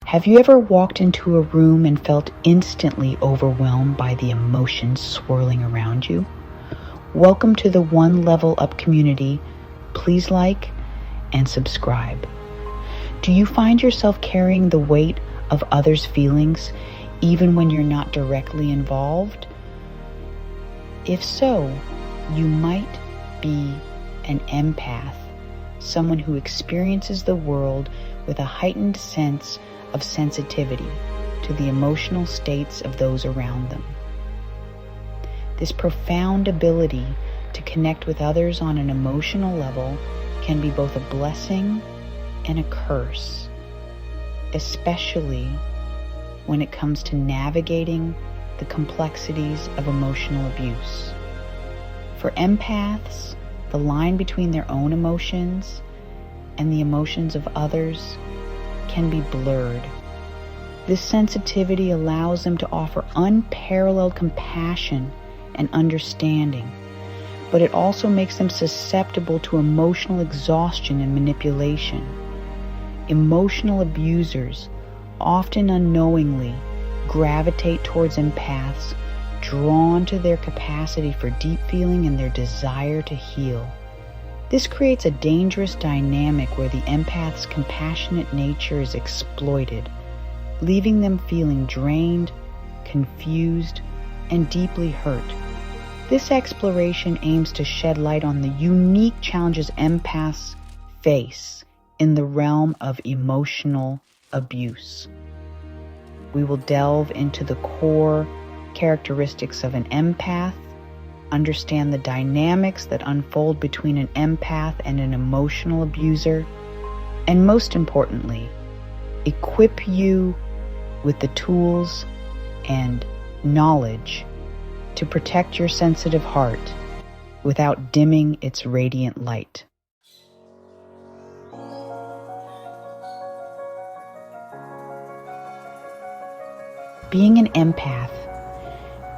Have you ever walked into a room and felt instantly overwhelmed by the emotions swirling around you? Welcome to the One Level Up community. Please like and subscribe. Do you find yourself carrying the weight of others' feelings even when you're not directly involved? If so, you might be an empath, someone who experiences the world with a heightened sense of sensitivity to the emotional states of those around them. This profound ability to connect with others on an emotional level can be both a blessing and a curse, especially when it comes to navigating the complexities of emotional abuse. For empaths, the line between their own emotions and the emotions of others can be blurred. This sensitivity allows them to offer unparalleled compassion and understanding, but it also makes them susceptible to emotional exhaustion and manipulation. Emotional abusers often unknowingly gravitate towards empaths, drawn to their capacity for deep feeling and their desire to heal. This creates a dangerous dynamic where the empath's compassionate nature is exploited, leaving them feeling drained, confused, and deeply hurt. This exploration aims to shed light on the unique challenges empaths face in the realm of emotional abuse. We will delve into the core characteristics of an empath, understand the dynamics that unfold between an empath and an emotional abuser, and most importantly, equip you with the tools and knowledge to protect your sensitive heart without dimming its radiant light. Being an empath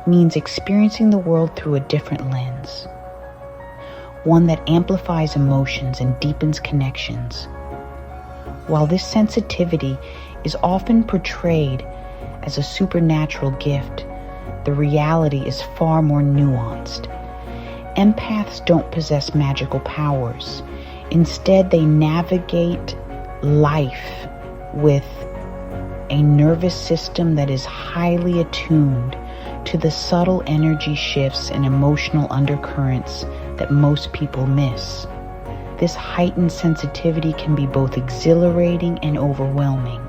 means experiencing the world through a different lens, one that amplifies emotions and deepens connections. While this sensitivity is often portrayed as a supernatural gift, the reality is far more nuanced. Empaths don't possess magical powers. Instead, they navigate life with a nervous system that is highly attuned to the subtle energy shifts and emotional undercurrents that most people miss. This heightened sensitivity can be both exhilarating and overwhelming.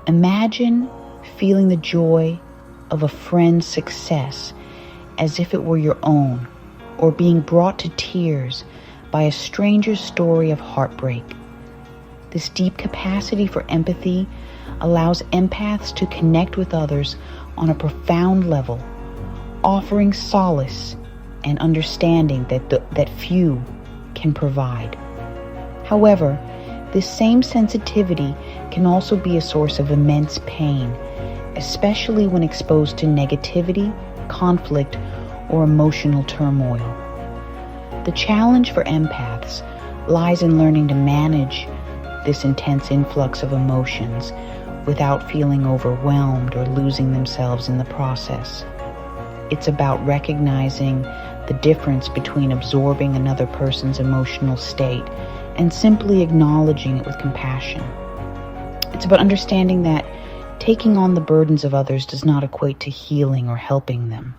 Imagine feeling the joy of a friend's success as if it were your own, or being brought to tears by a stranger's story of heartbreak. This deep capacity for empathy allows empaths to connect with others on a profound level, offering solace and understanding that few can provide. However, this same sensitivity can also be a source of immense pain, especially when exposed to negativity, conflict, or emotional turmoil. The challenge for empaths lies in learning to manage this intense influx of emotions without feeling overwhelmed or losing themselves in the process. It's about recognizing the difference between absorbing another person's emotional state and simply acknowledging it with compassion. It's about understanding that taking on the burdens of others does not equate to healing or helping them.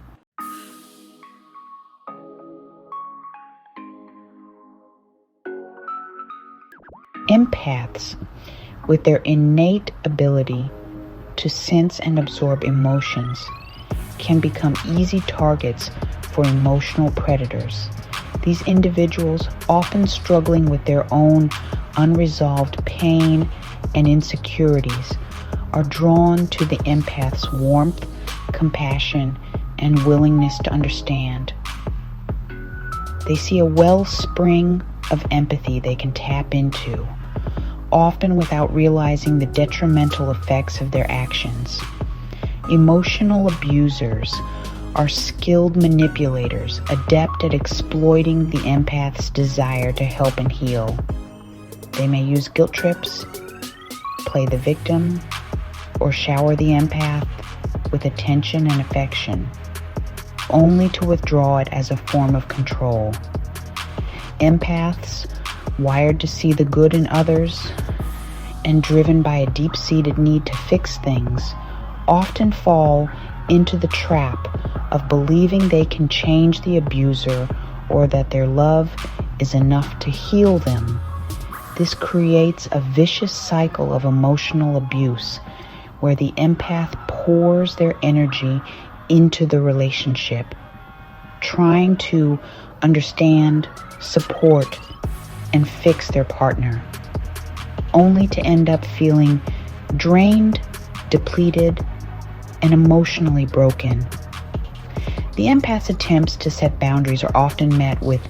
Empaths, with their innate ability to sense and absorb emotions, can become easy targets for emotional predators. These individuals, often struggling with their own unresolved pain and insecurities, are drawn to the empath's warmth, compassion, and willingness to understand. They see a wellspring of empathy they can tap into, often without realizing the detrimental effects of their actions. Emotional abusers are skilled manipulators, adept at exploiting the empath's desire to help and heal. They may use guilt trips, play the victim, or shower the empath with attention and affection, only to withdraw it as a form of control. Empaths, wired to see the good in others and driven by a deep-seated need to fix things, often fall into the trap of believing they can change the abuser or that their love is enough to heal them. This creates a vicious cycle of emotional abuse where the empath pours their energy into the relationship, trying to understand, support, and fix their partner, only to end up feeling drained, depleted, and emotionally broken. The empath's attempts to set boundaries are often met with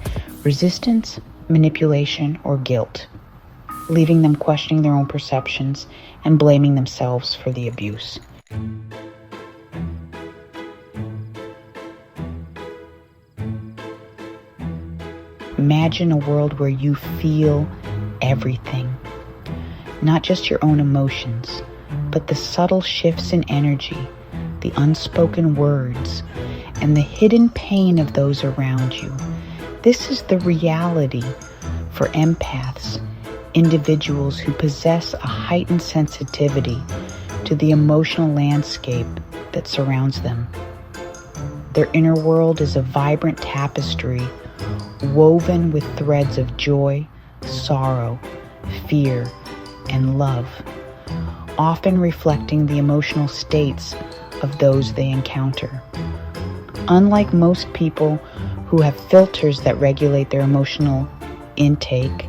resistance, manipulation, or guilt, leaving them questioning their own perceptions and blaming themselves for the abuse. Imagine a world where you feel everything, not just your own emotions, but the subtle shifts in energy, the unspoken words, and the hidden pain of those around you. This is the reality for empaths, individuals who possess a heightened sensitivity to the emotional landscape that surrounds them. Their inner world is a vibrant tapestry woven with threads of joy, sorrow, fear, and love, often reflecting the emotional states of those they encounter. Unlike most people who have filters that regulate their emotional intake,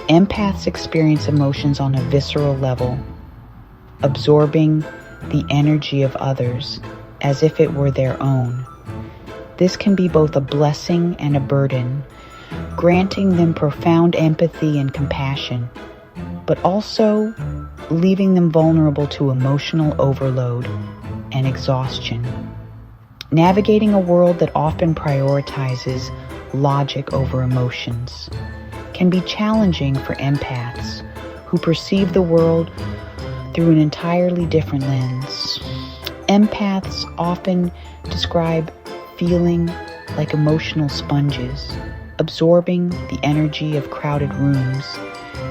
empaths experience emotions on a visceral level, absorbing the energy of others as if it were their own. This can be both a blessing and a burden, granting them profound empathy and compassion, but also leaving them vulnerable to emotional overload and exhaustion. Navigating a world that often prioritizes logic over emotions can be challenging for empaths who perceive the world through an entirely different lens. Empaths often describe feeling like emotional sponges, absorbing the energy of crowded rooms,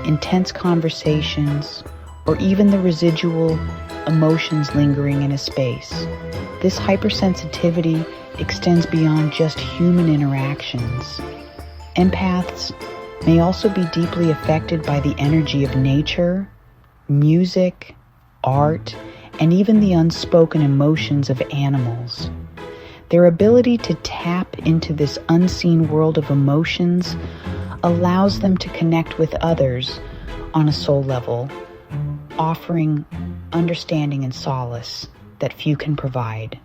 intense conversations, or even the residual emotions lingering in a space. This hypersensitivity extends beyond just human interactions. Empaths may also be deeply affected by the energy of nature, music, art, and even the unspoken emotions of animals. Their ability to tap into this unseen world of emotions allows them to connect with others on a soul level, offering understanding and solace that few can provide.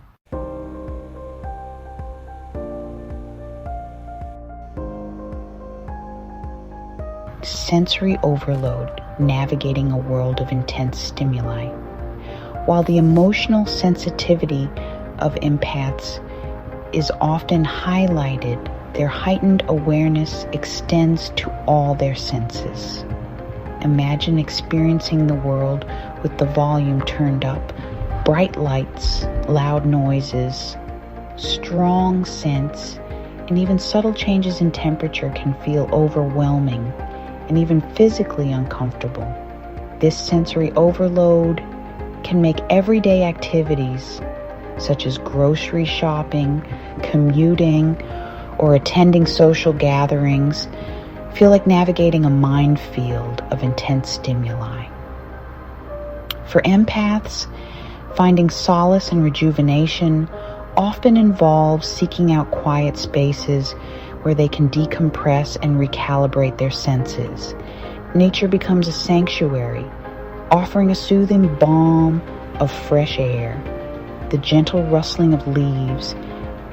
Sensory overload, navigating a world of intense stimuli. While the emotional sensitivity of empaths is often highlighted, their heightened awareness extends to all their senses. Imagine experiencing the world with the volume turned up, bright lights, loud noises, strong scents, and even subtle changes in temperature can feel overwhelming and even physically uncomfortable. This sensory overload can make everyday activities such as grocery shopping, commuting, or attending social gatherings feel like navigating a minefield of intense stimuli. For empaths, finding solace and rejuvenation often involves seeking out quiet spaces where they can decompress and recalibrate their senses. Nature becomes a sanctuary, offering a soothing balm of fresh air, the gentle rustling of leaves,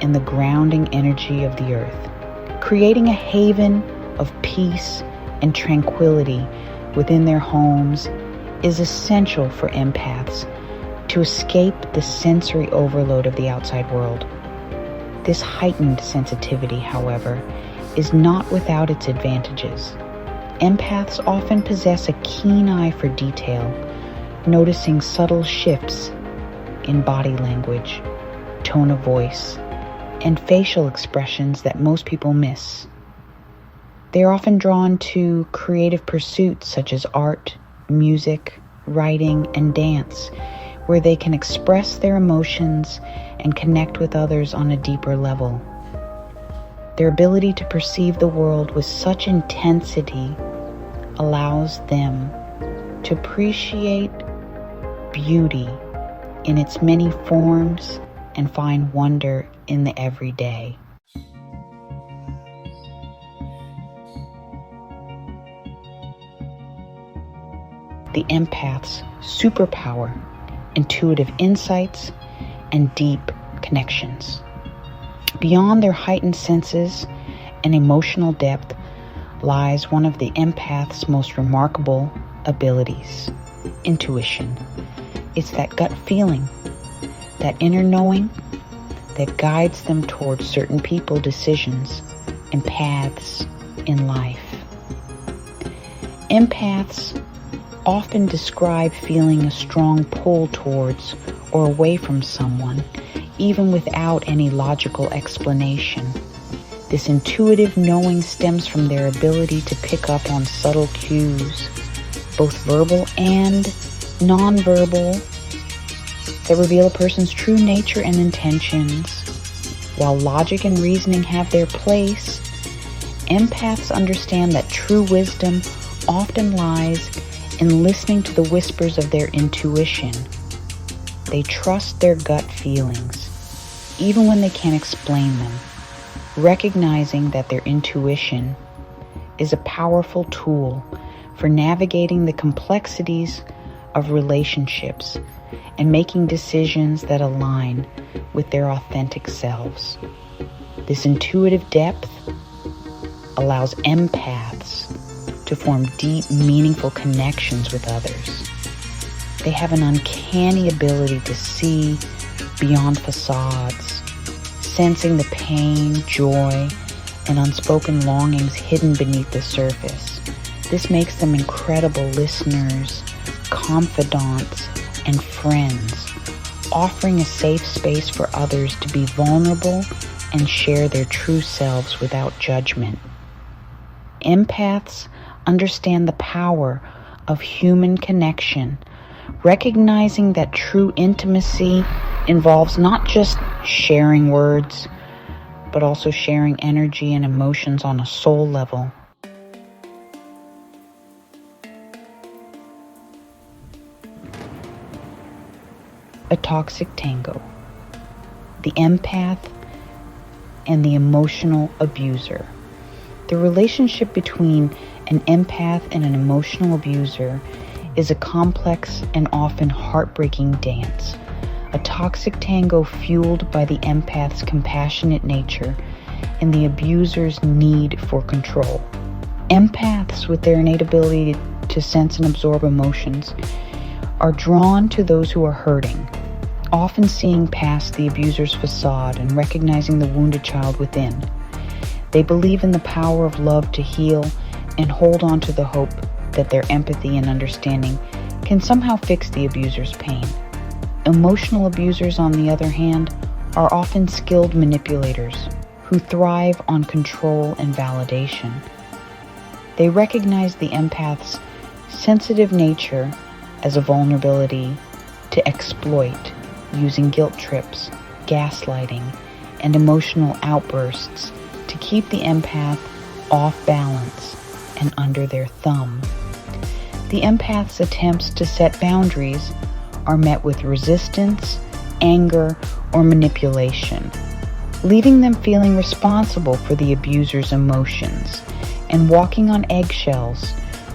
and the grounding energy of the earth, creating a haven of peace and tranquility within their homes is essential for empaths to escape the sensory overload of the outside world. This heightened sensitivity, however, is not without its advantages. Empaths often possess a keen eye for detail, noticing subtle shifts in body language, tone of voice, and facial expressions that most people miss. They are often drawn to creative pursuits such as art, music, writing, and dance, where they can express their emotions and connect with others on a deeper level. Their ability to perceive the world with such intensity allows them to appreciate beauty in its many forms and find wonder in the everyday. The empath's superpower, intuitive insights, and deep connections. Beyond their heightened senses and emotional depth lies one of the empath's most remarkable abilities, intuition. It's that gut feeling, that inner knowing that guides them towards certain people, decisions, and paths in life. Empaths often describe feeling a strong pull towards or away from someone, even without any logical explanation. This intuitive knowing stems from their ability to pick up on subtle cues, both verbal and nonverbal, that reveal a person's true nature and intentions. While logic and reasoning have their place, empaths understand that true wisdom often lies in listening to the whispers of their intuition. They trust their gut feelings, even when they can't explain them, recognizing that their intuition is a powerful tool for navigating the complexities of relationships and making decisions that align with their authentic selves. This intuitive depth allows empaths to form deep, meaningful connections with others. They have an uncanny ability to see beyond facades, sensing the pain, joy, and unspoken longings hidden beneath the surface. This makes them incredible listeners, confidants, and friends, offering a safe space for others to be vulnerable and share their true selves without judgment. Empaths understand the power of human connection, recognizing that true intimacy involves not just sharing words, but also sharing energy and emotions on a soul level. A toxic tango. The empath and the emotional abuser. The relationship between an empath and an emotional abuser is a complex and often heartbreaking dance. A toxic tango fueled by the empath's compassionate nature and the abuser's need for control. Empaths, with their innate ability to sense and absorb emotions, are drawn to those who are hurting, often seeing past the abuser's facade and recognizing the wounded child within. They believe in the power of love to heal and hold on to the hope that their empathy and understanding can somehow fix the abuser's pain. Emotional abusers, on the other hand, are often skilled manipulators who thrive on control and validation. They recognize the empath's sensitive nature as a vulnerability to exploit, using guilt trips, gaslighting, and emotional outbursts to keep the empath off balance and under their thumb. The empath's attempts to set boundaries are met with resistance, anger, or manipulation, leaving them feeling responsible for the abuser's emotions and walking on eggshells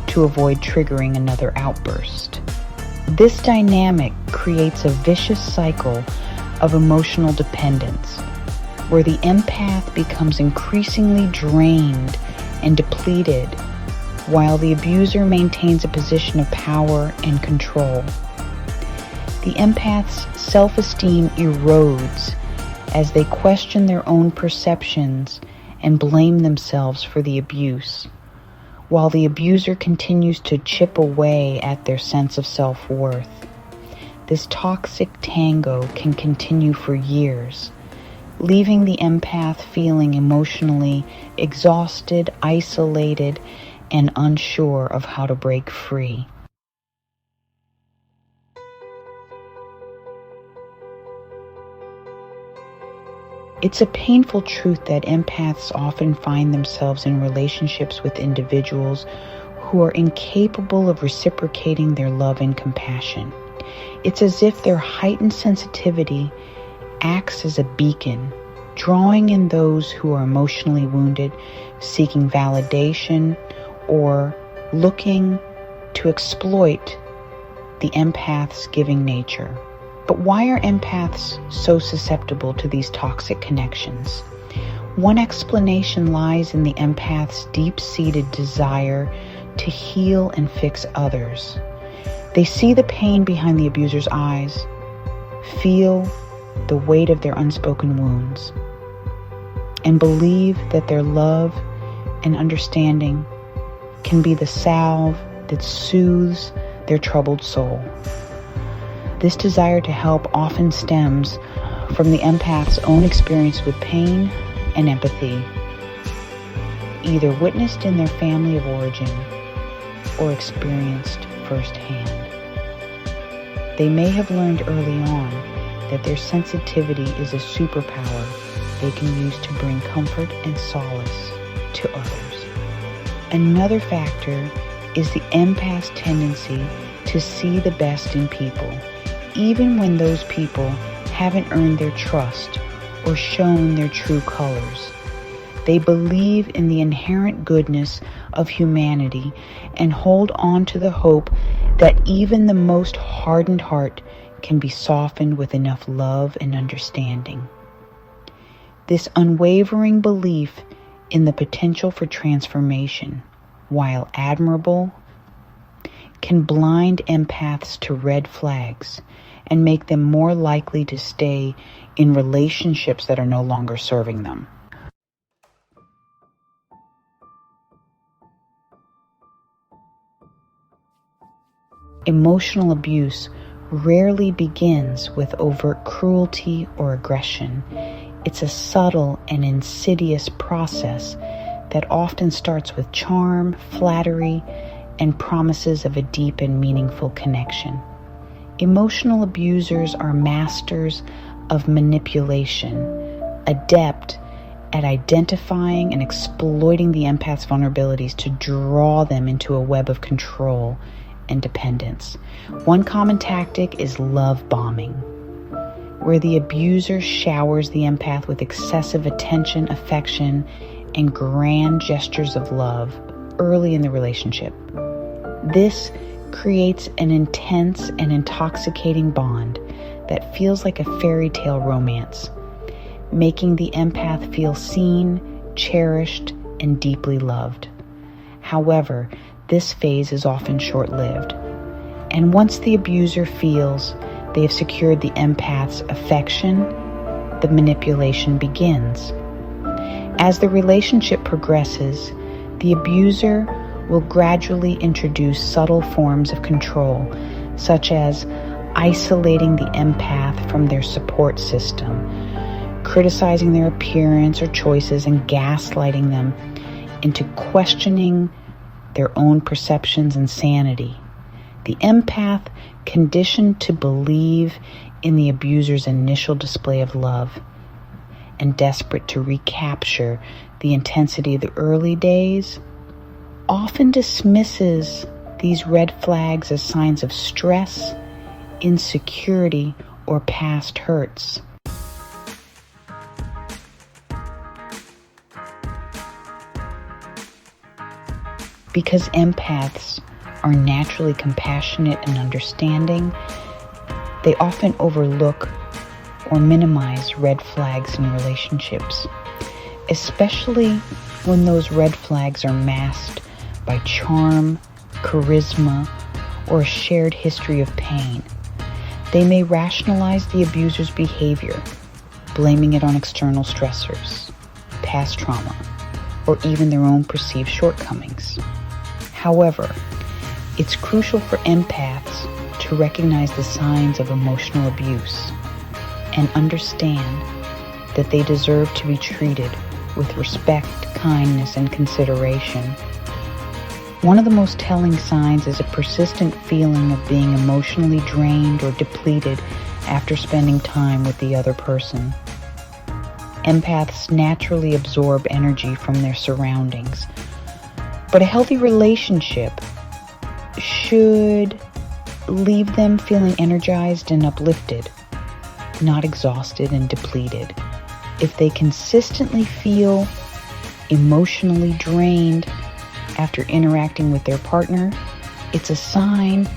to avoid triggering another outburst. This dynamic creates a vicious cycle of emotional dependence, where the empath becomes increasingly drained and depleted, while the abuser maintains a position of power and control. The empath's self-esteem erodes as they question their own perceptions and blame themselves for the abuse, while the abuser continues to chip away at their sense of self-worth. This toxic tango can continue for years, leaving the empath feeling emotionally exhausted, isolated, and unsure of how to break free. It's a painful truth that empaths often find themselves in relationships with individuals who are incapable of reciprocating their love and compassion. It's as if their heightened sensitivity acts as a beacon, drawing in those who are emotionally wounded, seeking validation, or looking to exploit the empath's giving nature. But why are empaths so susceptible to these toxic connections? One explanation lies in the empath's deep-seated desire to heal and fix others. They see the pain behind the abuser's eyes, feel the weight of their unspoken wounds, and believe that their love and understanding can be the salve that soothes their troubled soul. This desire to help often stems from the empath's own experience with pain and empathy, either witnessed in their family of origin or experienced firsthand. They may have learned early on that their sensitivity is a superpower they can use to bring comfort and solace to others. Another factor is the empath's tendency to see the best in people, even when those people haven't earned their trust or shown their true colors. They believe in the inherent goodness of humanity and hold on to the hope that even the most hardened heart can be softened with enough love and understanding. This unwavering belief in the potential for transformation, while admirable, can blind empaths to red flags and make them more likely to stay in relationships that are no longer serving them. Emotional abuse rarely begins with overt cruelty or aggression. It's a subtle and insidious process that often starts with charm, flattery, and promises of a deep and meaningful connection. Emotional abusers are masters of manipulation, adept at identifying and exploiting the empath's vulnerabilities to draw them into a web of control and dependence. One common tactic is love bombing, where the abuser showers the empath with excessive attention, affection, and grand gestures of love early in the relationship. This creates an intense and intoxicating bond that feels like a fairy tale romance, making the empath feel seen, cherished, and deeply loved. However, this phase is often short-lived, and once the abuser feels they have secured the empath's affection, the manipulation begins. As the relationship progresses, the abuser will gradually introduce subtle forms of control, such as isolating the empath from their support system, criticizing their appearance or choices, and gaslighting them into questioning their own perceptions and sanity. The empath, conditioned to believe in the abuser's initial display of love and desperate to recapture the intensity of the early days, often dismisses these red flags as signs of stress, insecurity, or past hurts. Because empaths are naturally compassionate and understanding, they often overlook or minimize red flags in relationships, especially when those red flags are masked by charm, charisma, or a shared history of pain. They may rationalize the abuser's behavior, blaming it on external stressors, past trauma, or even their own perceived shortcomings. However, it's crucial for empaths to recognize the signs of emotional abuse and understand that they deserve to be treated with respect, kindness, and consideration. One of the most telling signs is a persistent feeling of being emotionally drained or depleted after spending time with the other person. Empaths naturally absorb energy from their surroundings, but a healthy relationship should leave them feeling energized and uplifted, not exhausted and depleted. If they consistently feel emotionally drained after interacting with their partner, it's a sign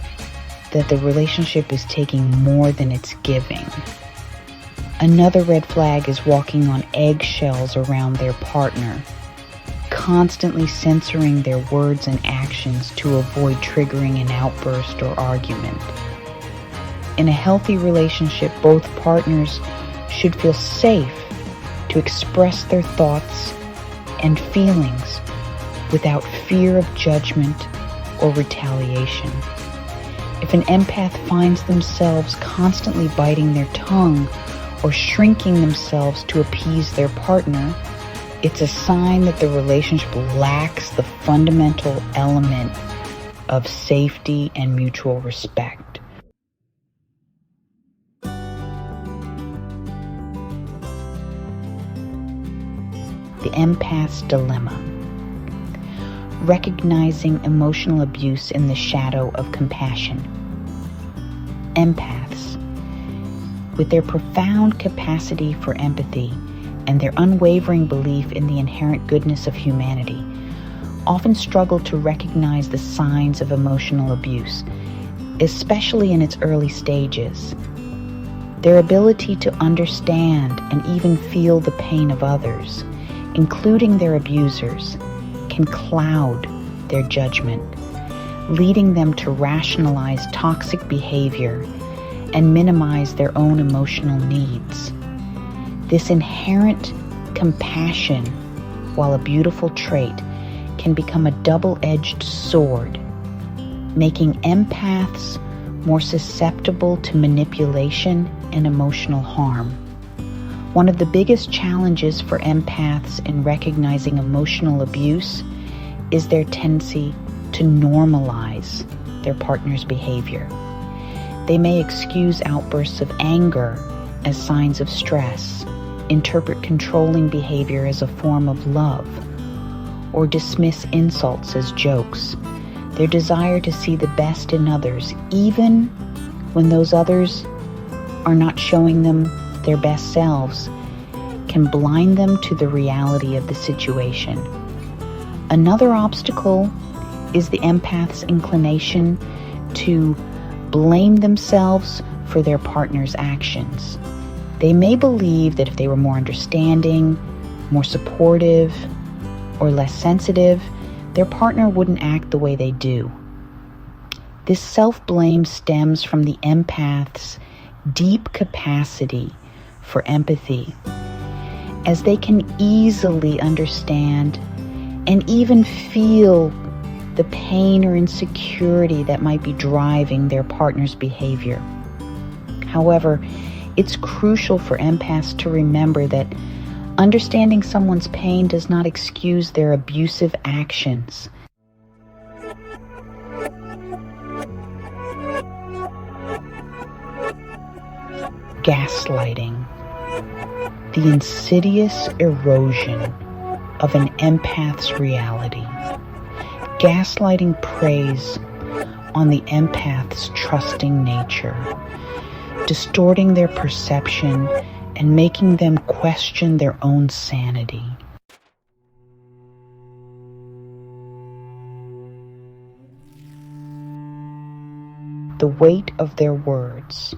that the relationship is taking more than it's giving. Another red flag is walking on eggshells around their partner, constantly censoring their words and actions to avoid triggering an outburst or argument. In a healthy relationship, both partners should feel safe to express their thoughts and feelings without fear of judgment or retaliation. If an empath finds themselves constantly biting their tongue or shrinking themselves to appease their partner, it's a sign that the relationship lacks the fundamental element of safety and mutual respect. The empath's dilemma. Recognizing emotional abuse in the shadow of compassion. Empaths, with their profound capacity for empathy and their unwavering belief in the inherent goodness of humanity, often struggle to recognize the signs of emotional abuse, especially in its early stages. Their ability to understand and even feel the pain of others, including their abusers, can cloud their judgment, leading them to rationalize toxic behavior and minimize their own emotional needs. This inherent compassion, while a beautiful trait, can become a double-edged sword, making empaths more susceptible to manipulation and emotional harm. One of the biggest challenges for empaths in recognizing emotional abuse is their tendency to normalize their partner's behavior. They may excuse outbursts of anger as signs of stress, interpret controlling behavior as a form of love, or dismiss insults as jokes. Their desire to see the best in others, even when those others are not showing them their best selves, can blind them to the reality of the situation. Another obstacle is the empath's inclination to blame themselves for their partner's actions. They may believe that if they were more understanding, more supportive, or less sensitive, their partner wouldn't act the way they do. This self-blame stems from the empath's deep capacity for empathy, as they can easily understand and even feel the pain or insecurity that might be driving their partner's behavior. However, it's crucial for empaths to remember that understanding someone's pain does not excuse their abusive actions. Gaslighting. The insidious erosion of an empath's reality. Gaslighting preys on the empath's trusting nature, distorting their perception and making them question their own sanity. The weight of their words,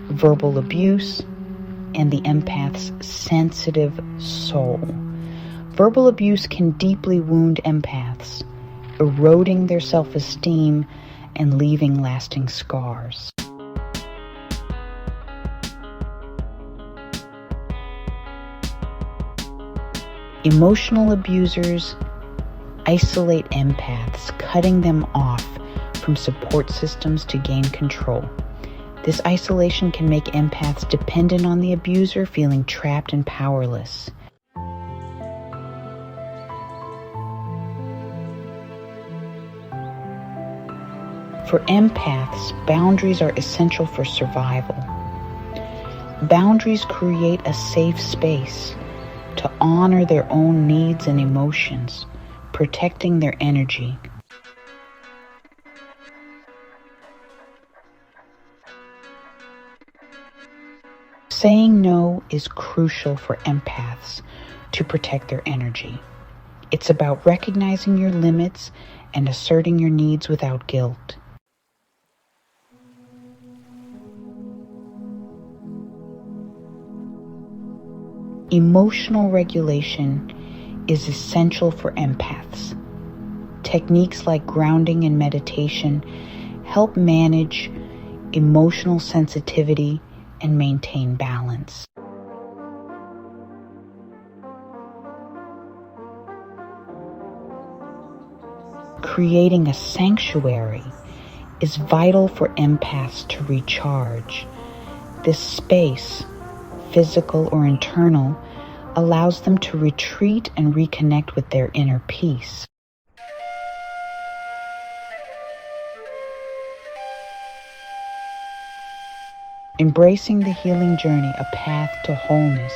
verbal abuse, and the empath's sensitive soul. Verbal abuse can deeply wound empaths, eroding their self-esteem and leaving lasting scars. Emotional abusers isolate empaths, cutting them off from support systems to gain control. This isolation can make empaths dependent on the abuser, feeling trapped and powerless. For empaths, boundaries are essential for survival. Boundaries create a safe space to honor their own needs and emotions, protecting their energy. Saying no is crucial for empaths to protect their energy. It's about recognizing your limits and asserting your needs without guilt. Emotional regulation is essential for empaths. Techniques like grounding and meditation help manage emotional sensitivity and maintain balance. Creating a sanctuary is vital for empaths to recharge. This space, physical or internal, allows them to retreat and reconnect with their inner peace. Embracing the healing journey, a path to wholeness,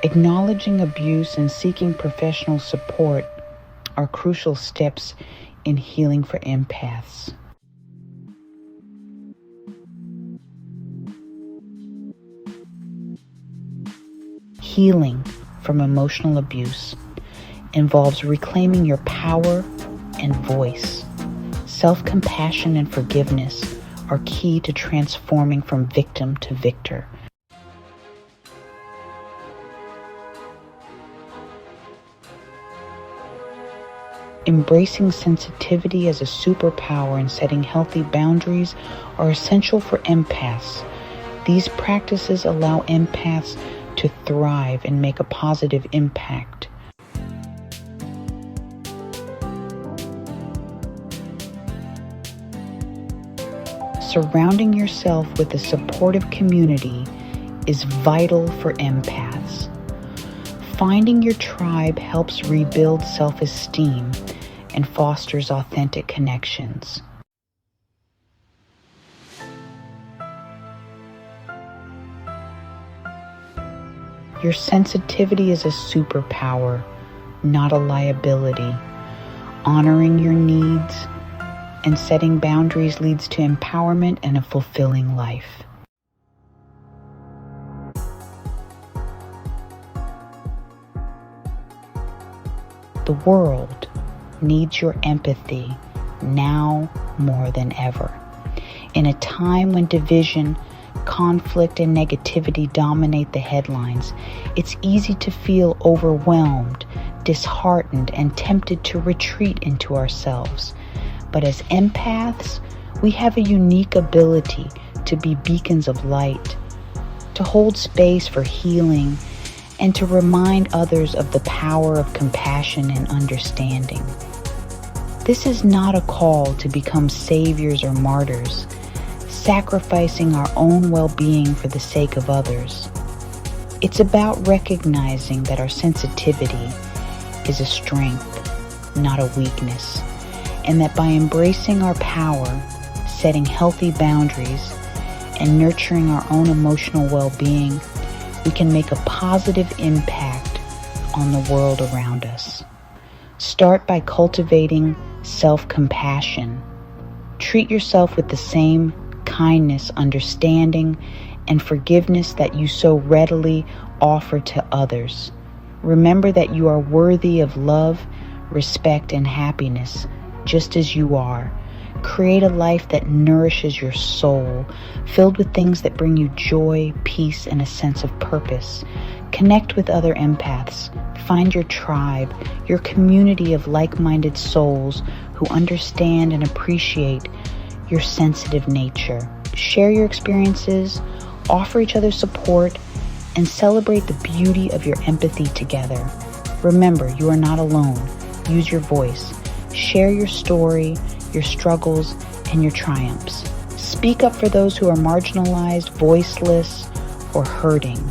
acknowledging abuse and seeking professional support are crucial steps in healing for empaths. Healing from emotional abuse involves reclaiming your power and voice. Self-compassion and forgiveness are key to transforming from victim to victor. Embracing sensitivity as a superpower and setting healthy boundaries are essential for empaths. These practices allow empaths to thrive and make a positive impact. Surrounding yourself with a supportive community is vital for empaths. Finding your tribe helps rebuild self-esteem and fosters authentic connections. Your sensitivity is a superpower, not a liability. Honoring your needs and setting boundaries leads to empowerment and a fulfilling life. The world needs your empathy now more than ever. In a time when division, conflict, and negativity dominate the headlines, it's easy to feel overwhelmed, disheartened, and tempted to retreat into ourselves. But as empaths, we have a unique ability to be beacons of light, to hold space for healing, and to remind others of the power of compassion and understanding. This is not a call to become saviors or martyrs, sacrificing our own well-being for the sake of others. It's about recognizing that our sensitivity is a strength, not a weakness, and that by embracing our power, setting healthy boundaries, and nurturing our own emotional well-being, we can make a positive impact on the world around us. Start by cultivating self-compassion. Treat yourself with the same kindness, understanding, and forgiveness that you so readily offer to others. Remember that you are worthy of love, respect, and happiness, just as you are. Create a life that nourishes your soul, filled with things that bring you joy, peace, and a sense of purpose. Connect with other empaths. Find your tribe, your community of like-minded souls who understand and appreciate your sensitive nature. Share your experiences, offer each other support, and celebrate the beauty of your empathy together. Remember, you are not alone. use your voice. Share your story, your struggles, and your triumphs. Speak up for those who are marginalized, voiceless, or hurting.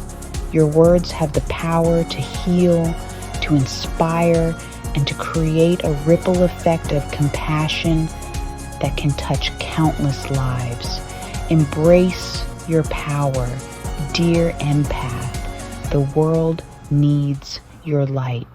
Your words have the power to heal, to inspire, and to create a ripple effect of compassion that can touch countless lives. Embrace your power, dear empath. The world needs your light.